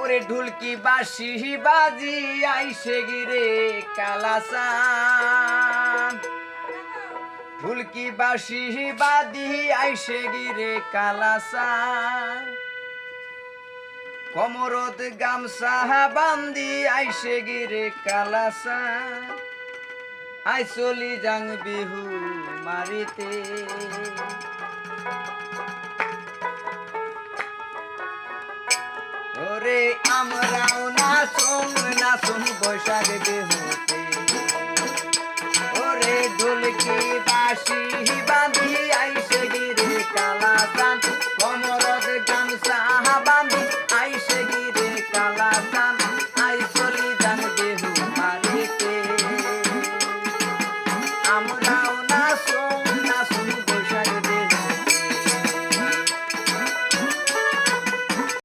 ওরে ঢুলকি বাঁশি বাজি আইসে গিরে কালাসান ঢুলকি বাঁশি বাদি আইসে গিরে কালাসান কোমরত গামছা বান্দি আইসে গিরে কালাসান আই চলি যাং বিহু মারিতে ওরে আমরাও নাচুন বৈশাখ বিহুতে ওরে ঢোলকি বাঁশি